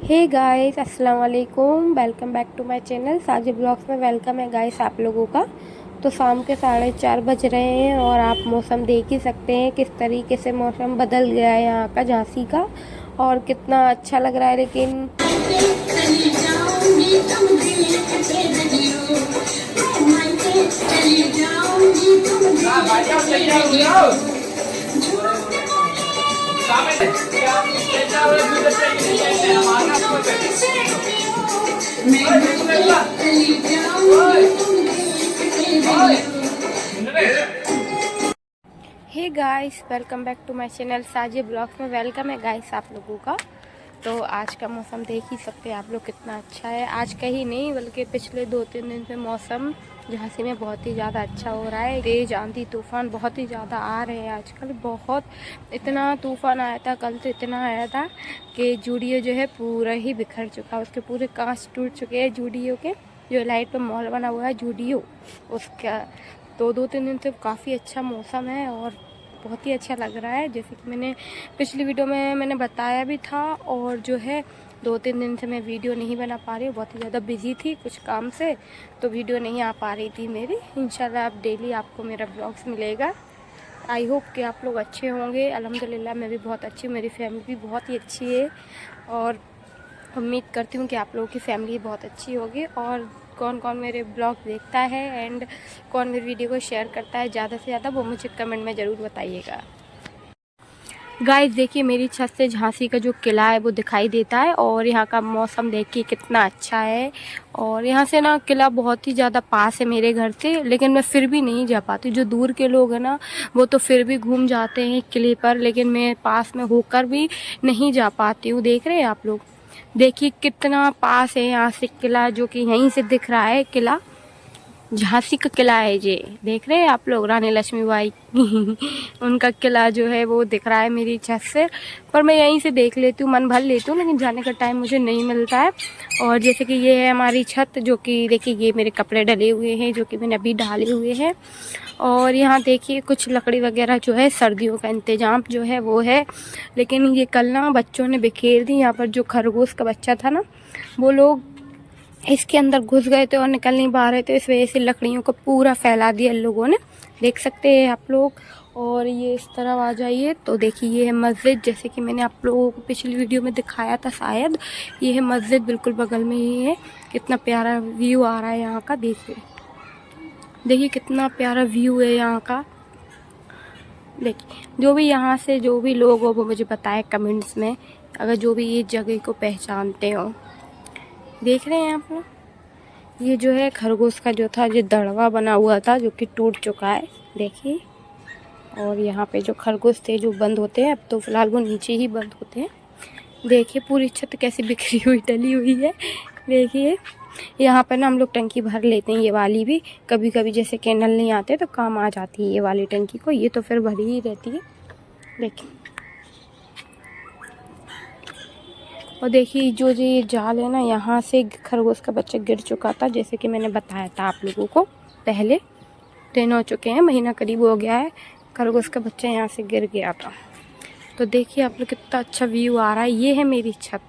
हे guys, अस्सलाम वालेकुम। Welcome back to my channel Sajid blogs में वेलकम है गाइस आप लोगों का। तो शाम के 4:30 बज रहे हैं और आप मौसम देख ही सकते हैं किस तरीके से मौसम बदल गया है यहाँ का, झांसी का, और कितना अच्छा लग रहा है। लेकिन hey guys, welcome back to my channel Sajid blogs में वेलकम है गाइस आप लोगों का। तो आज का मौसम देख ही सकते हैं आप लोग कितना अच्छा है। आज का ही नहीं बल्कि पिछले 2-3 दिन से मौसम झांसी में बहुत ही ज़्यादा अच्छा हो रहा है। तेज आंधी तूफान बहुत ही ज़्यादा आ रहे हैं आजकल। बहुत इतना तूफान आया था कल, तो इतना आया था कि जूडियो जो है पूरा ही बिखर चुका, उसके पूरे कांच टूट चुके हैं। जूडियो के जो लाइट पर मॉल बना हुआ है जूडियो, उसका तो 2-3 दिन से काफ़ी अच्छा मौसम है और बहुत ही अच्छा लग रहा है। जैसे कि मैंने पिछली वीडियो में मैंने बताया भी था, और जो है 2-3 दिन से मैं वीडियो नहीं बना पा रही हूँ, बहुत ही ज़्यादा बिजी थी कुछ काम से, तो वीडियो नहीं आ पा रही थी मेरी। इंशाल्लाह अब डेली आपको मेरा ब्लॉग्स मिलेगा। आई होप कि आप लोग अच्छे होंगे। अल्हम्दुलिल्लाह मैं भी बहुत अच्छी हूँ, मेरी फैमिली भी बहुत ही अच्छी है, और उम्मीद करती हूँ कि आप लोगों की फैमिली बहुत अच्छी होगी। और कौन कौन मेरे ब्लॉग देखता है एंड कौन मेरी वीडियो को शेयर करता है ज़्यादा से ज़्यादा, वो मुझे कमेंट में ज़रूर बताइएगा। गाइस देखिए, मेरी छत से झांसी का जो किला है वो दिखाई देता है, और यहाँ का मौसम देखिए कितना अच्छा है। और यहाँ से ना किला बहुत ही ज़्यादा पास है मेरे घर से, लेकिन मैं फिर भी नहीं जा पाती। जो दूर के लोग हैं ना वो तो फिर भी घूम जाते हैं किले पर, लेकिन मैं पास में होकर भी नहीं जा पाती हूँ। देख रहे हैं आप लोग, देखिए कितना पास है यहाँ से किला, जो कि यहीं से दिख रहा है किला। झांसी का किला है ये, देख रहे हैं आप लोग, रानी लक्ष्मीबाई उनका किला जो है वो दिख रहा है मेरी छत से। पर मैं यहीं से देख लेती हूँ, मन भर लेती हूँ, लेकिन जाने का टाइम मुझे नहीं मिलता है। और जैसे कि ये है हमारी छत, जो कि देखिए ये मेरे कपड़े डले हुए हैं जो कि मैंने अभी डाले हुए हैं। और यहाँ देखिए कुछ लकड़ी वगैरह जो है, सर्दियों का इंतजाम जो है वो है। लेकिन ये कल ना बच्चों ने बिखेर दी। यहाँ पर जो खरगोश का बच्चा था ना, वो लोग इसके अंदर घुस गए थे और निकल नहीं पा रहे थे, इस वजह से लकड़ियों को पूरा फैला दिया इन लोगों ने, देख सकते हैं आप लोग। और ये इस तरह आ जाइए तो देखिए ये है मस्जिद, जैसे कि मैंने आप लोगों को पिछली वीडियो में दिखाया था शायद। ये है मस्जिद, बिल्कुल बगल में ही है। कितना प्यारा व्यू आ रहा है यहाँ का, देखिए देखिए कितना प्यारा व्यू है यहाँ का। देखिए जो भी यहाँ से जो भी लोग हो वो मुझे बताए कमेंट्स में, अगर जो भी ये जगह को पहचानते हो। देख रहे हैं आप लोग, ये जो है खरगोश का जो था, ये दड़वा बना हुआ था जो कि टूट चुका है, देखिए। और यहाँ पे जो खरगोश थे जो बंद होते हैं, अब तो फिलहाल वो नीचे ही बंद होते हैं। देखिए पूरी छत कैसी बिखरी हुई डली हुई है, देखिए। यहाँ पर ना हम लोग टंकी भर लेते हैं, ये वाली भी कभी कभी जैसे कैनल नहीं आते तो काम आ जाती है ये वाली टंकी को, ये तो फिर भरी ही रहती है, देखिए। और देखिए जो ये जाल है ना, यहाँ से खरगोश का बच्चा गिर चुका था, जैसे कि मैंने बताया था आप लोगों को पहले। दिन हो चुके हैं, महीना करीब हो गया है, खरगोश का बच्चा यहाँ से गिर गया था। तो देखिए आप लोग कितना अच्छा व्यू आ रहा है। ये है मेरी छत।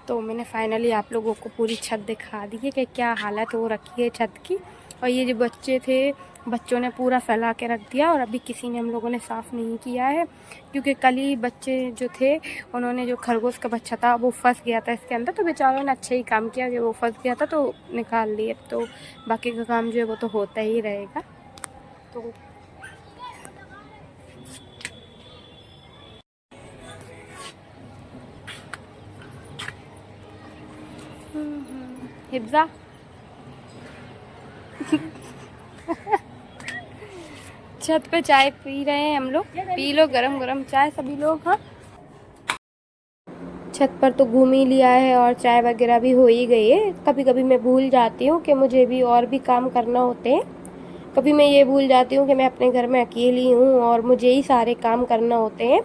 तो मैंने फाइनली आप लोगों को पूरी छत दिखा दी है कि क्या हालत हो रखी है छत की। और ये जो बच्चे थे, बच्चों ने पूरा फैला के रख दिया, और अभी किसी ने हम लोगों ने साफ़ नहीं किया है, क्योंकि कल ही बच्चे जो थे उन्होंने, जो खरगोश का बच्चा था वो फंस गया था इसके अंदर, तो बेचारों ने अच्छा ही काम किया कि वो फंस गया था तो निकाल लिए। तो बाकी का काम जो है वो तो होता ही रहेगा। तो हिब्जा छत पे चाय पी रहे हैं हम लोग, पी लो गरम गरम चाय सभी लोग। हाँ, छत पर तो घूम ही लिया है और चाय वगैरह भी हो ही गई है। कभी कभी मैं भूल जाती हूँ कि मुझे भी और भी काम करना होते हैं। कभी मैं ये भूल जाती हूँ कि मैं अपने घर में अकेली हूँ और मुझे ही सारे काम करना होते हैं।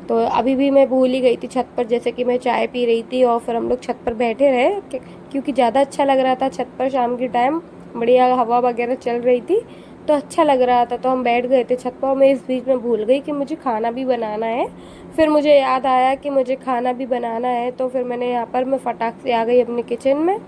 तो अभी भी मैं भूल ही गई थी छत पर, जैसे कि मैं चाय पी रही थी और फिर हम लोग छत पर बैठे रहे क्योंकि ज़्यादा अच्छा लग रहा था छत पर शाम के टाइम, बढ़िया हवा वगैरह चल रही थी, तो अच्छा लग रहा था, तो हम बैठ गए थे छत पर। और मैं इस बीच में भूल गई कि मुझे खाना भी बनाना है। फिर मुझे याद आया कि मुझे खाना भी बनाना है, तो फिर मैंने यहाँ पर मैं फटाक से आ गई अपने किचन में।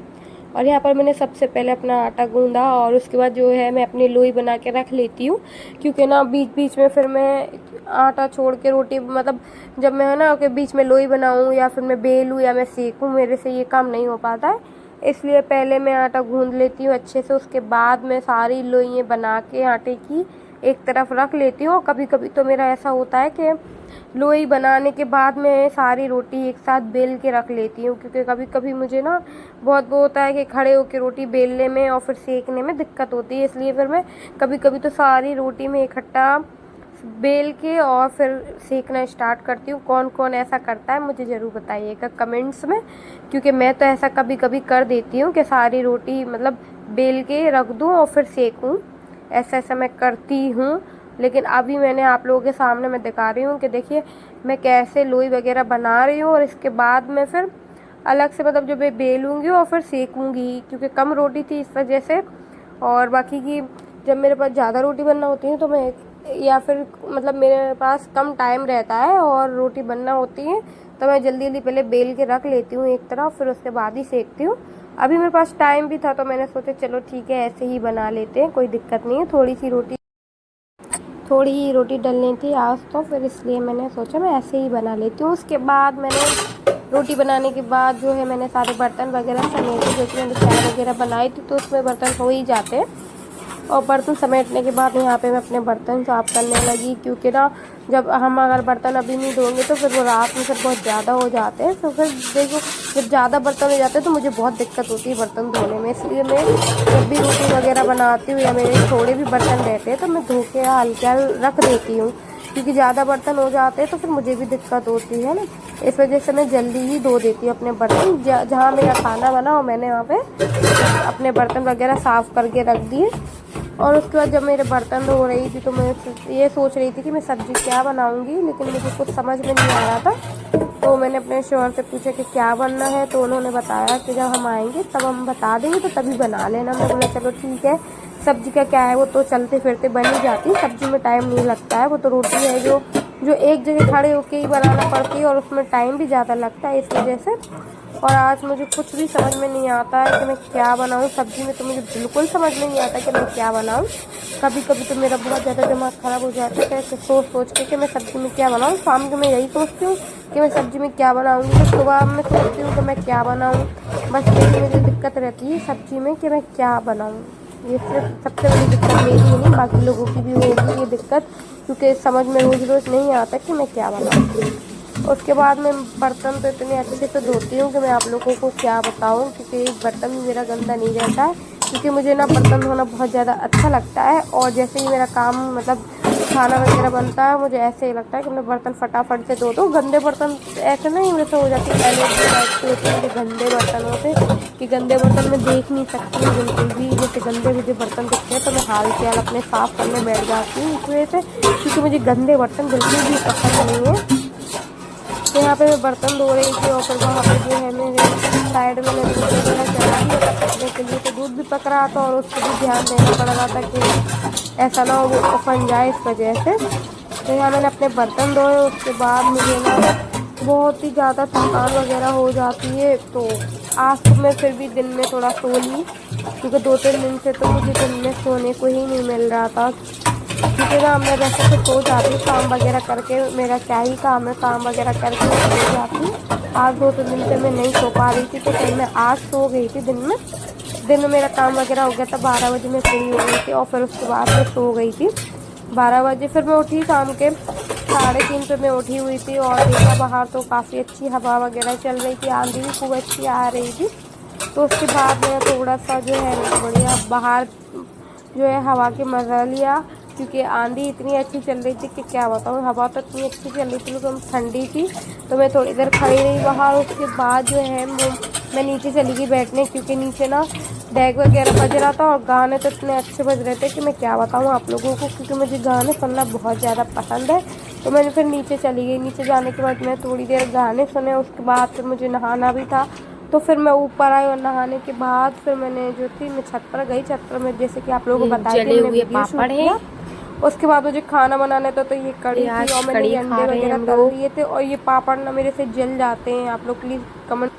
और यहाँ पर मैंने सबसे पहले अपना आटा गूंदा, और उसके बाद जो है मैं अपनी लोई बना के रख लेती हूँ, क्योंकि ना बीच बीच में फिर मैं आटा छोड़ के रोटी, मतलब जब मैं है ना कि बीच में लोई बनाऊँ या फिर मैं बेलूँ या मैं सेकूँ, मेरे से ये काम नहीं हो पाता है। इसलिए पहले मैं आटा गूंद लेती हूँ अच्छे से, उसके बाद मैं सारी लोइयाँ बना के आटे की एक तरफ रख लेती हूँ। कभी कभी तो मेरा ऐसा होता है कि लोई बनाने के बाद मैं सारी रोटी एक साथ बेल के रख लेती हूँ, क्योंकि कभी कभी मुझे ना बहुत वो होता है कि खड़े होकर रोटी बेलने में और फिर सेकने में दिक्कत होती है। इसलिए फिर मैं कभी कभी तो सारी रोटी में इकट्ठा बेल के और फिर सेकना स्टार्ट करती हूँ। कौन कौन ऐसा करता है मुझे ज़रूर बताइएगा कमेंट्स में, क्योंकि मैं तो ऐसा कभी कभी कर देती हूँ कि सारी रोटी मतलब बेल के रख दूँ और फिर सेकूँ। ऐसा ऐसा मैं करती हूँ। लेकिन अभी मैंने आप लोगों के सामने मैं दिखा रही हूँ कि देखिए मैं कैसे लोई वगैरह बना रही हूँ, और इसके बाद मैं फिर अलग से मतलब जो मैं बेलूँगी और फिर सेकूँगी, क्योंकि कम रोटी थी इस वजह से। और बाकी की जब मेरे पास ज़्यादा रोटी बनना होती है तो मैं, या फिर मतलब मेरे पास कम टाइम रहता है और रोटी बनना होती है, तो मैं जल्दी जल्दी पहले बेल के रख लेती हूँ एक तरफ, फिर उसके बाद ही सेकती हूँ। अभी मेरे पास टाइम भी था तो मैंने सोचा चलो ठीक है ऐसे ही बना लेते हैं, कोई दिक्कत नहीं है। थोड़ी ही रोटी डलनी थी आज तो, फिर इसलिए मैंने सोचा मैं ऐसे ही बना लेती हूँ। उसके बाद मैंने रोटी बनाने के बाद जो है मैंने सारे बर्तन वगैरह समेटे, क्योंकि मैंने चाय वगैरह बनाई थी तो उसमें बर्तन हो ही जाते हैं। और बर्तन समेटने के बाद यहाँ पे मैं अपने बर्तन साफ़ करने लगी, क्योंकि ना जब हम अगर बर्तन अभी नहीं धोएंगे तो फिर वो रात में फिर बहुत ज़्यादा हो जाते हैं। तो फिर देखो जब ज़्यादा बर्तन हो जाते हैं तो मुझे बहुत दिक्कत होती है बर्तन धोने में। इसलिए मैं जब भी रोटी वगैरह बनाती हूँ या मेरे थोड़े भी बर्तन रहते हैं तो मैं धो के हल्का रख देती हूँ, क्योंकि ज़्यादा बर्तन हो जाते हैं तो फिर मुझे भी दिक्कत होती है ना। इस वजह से मैं जल्दी ही धो देती हूँ अपने बर्तन। जहाँ मेरा खाना बना हो मैंने वहाँ पे अपने बर्तन वगैरह साफ़ करके रख दिए। और उसके बाद जब मेरे बर्तन धो रही थी तो मैं ये सोच रही थी कि मैं सब्ज़ी क्या बनाऊंगी, लेकिन मुझे कुछ समझ में नहीं आ रहा था। तो मैंने अपने शौहर से पूछा कि क्या बनना है, तो उन्होंने बताया कि जब हम आएंगे तब हम बता देंगे तो तभी बना लेना। मैं बोला चलो ठीक है, सब्ज़ी का क्या है वो तो चलते फिरते बन ही जाती है, सब्ज़ी में टाइम नहीं लगता है। वो तो रोटी है जो एक जगह खड़े होके ही बनाना पड़ती है और उसमें टाइम भी ज़्यादा लगता है, इस वजह से। और आज मुझे कुछ भी समझ में नहीं आता है कि मैं क्या बनाऊँ। सब्ज़ी में तो मुझे बिल्कुल समझ में नहीं आता कि मैं क्या बनाऊँ। कभी कभी तो मेरा बहुत ज़्यादा दिमाग ख़राब हो जाता है ऐसे सोच के कि मैं सब्ज़ी में क्या बनाऊँ। शाम को मैं यही सोचती हूँ कि मैं सब्ज़ी में क्या बनाऊँगी, तो सुबह में सोचती हूँ कि मैं क्या बनाऊँ। बस यही मुझे दिक्कत रहती है सब्ज़ी में कि मैं क्या बनाऊँ। ये सिर्फ सबसे बड़ी दिक्कत मेरी ही नहीं, बाकी लोगों की भी होगी ये दिक्कत, क्योंकि समझ में रोज़ रोज़ नहीं आता कि मैं क्या बनाऊँ। उसके बाद मैं बर्तन तो इतने अच्छे से धोती हूँ कि मैं आप लोगों को क्या बताऊँ, क्योंकि एक बर्तन भी मेरा गंदा नहीं रहता है, क्योंकि मुझे ना बर्तन धोना बहुत ज़्यादा अच्छा लगता है। और जैसे ही मेरा काम मतलब खाना वगैरह बनता है मुझे ऐसे ही लगता है कि मैं बर्तन फटाफट से धो दूँ। गंदे बर्तन ऐसे नहीं वैसे हो जाती है, एलर्जी टाइप की होती है मुझे गंदे बर्तनों से, कि गंदे बर्तन मैं देख नहीं सकती हूँ बिल्कुल भी। जैसे गंदे मुझे बर्तन दिखते हैं तो मैं हाल ख्याल अपने साफ़ करने बैठ जाती हूँ इस वजह से, क्योंकि मुझे गंदे बर्तन बिल्कुल भी पसंद नहीं है। तो यहाँ पे मैं बर्तन धो रही थी और फिर वहाँ पे जो है मेरे साइड में दूध वगैरह चढ़ा दिया था पकने के लिए, तो दूध भी पक रहा था और उसको भी ध्यान देना पड़ रहा था कि ऐसा ना हो वो उफन जाए, इस वजह से। तो यहाँ मैंने अपने बर्तन धोए। उसके बाद मुझे ना बहुत ही ज़्यादा थकान वगैरह हो जाती है, तो आज तो मैं फिर भी दिन में थोड़ा सो ली, क्योंकि 2-3 दिन से तो मुझे दिन में सोने को ही नहीं मिल रहा था। क्योंकि ना मैं वैसे तो सो जाती हूँ काम वगैरह करके, मेरा क्या ही काम है, काम वगैरह करके सो जाती हूँ। आज 2-3 दिन से मैं नहीं सो पा रही थी, तो फिर मैं आज सो गई थी दिन में मेरा काम वगैरह हो गया था। 12 बजे मैं फ्री हो गई थी और फिर उसके बाद मैं सो गई थी 12 बजे। फिर मैं उठी शाम के 3:30 पे मैं उठी हुई थी और देखा बाहर तो काफ़ी अच्छी हवा वगैरह चल रही थी, आंधी भी खूब अच्छी आ रही थी। तो उसके बाद मैं थोड़ा सा जो है बढ़िया बाहर जो है हवा के मज़ा लिया, क्योंकि आंधी इतनी अच्छी चल रही थी कि क्या बताऊँ। हवा तो इतनी अच्छी चल रही थी लेकिन ठंडी थी, तो मैं थोड़ी देर खड़ी रही बाहर। उसके बाद जो है मैं नीचे चली गई बैठने, क्योंकि नीचे ना डेग वगैरह बज रहा था और गाने तो इतने अच्छे बज रहे थे कि मैं क्या बताऊँ आप लोगों को, क्योंकि मुझे गाने सुनना बहुत ज़्यादा पसंद है। तो मैंने फिर नीचे चली गई। नीचे जाने के बाद मैं थोड़ी देर गाने सुने। उसके बाद फिर मुझे नहाना भी था, तो फिर मैं ऊपर आई और नहाने के बाद फिर मैंने जो थी मैं छत पर गई। छत पर मैं जैसे कि आप लोगों को बताया मैंने वीडियो शूट किया। उसके बाद मुझे खाना बनाना था, तो ये कड़ी थी और मैंने ये अंडे वगैरह तल दिए थे और ये पापड़ ना मेरे से जल जाते हैं। आप लोग प्लीज़ कमेंट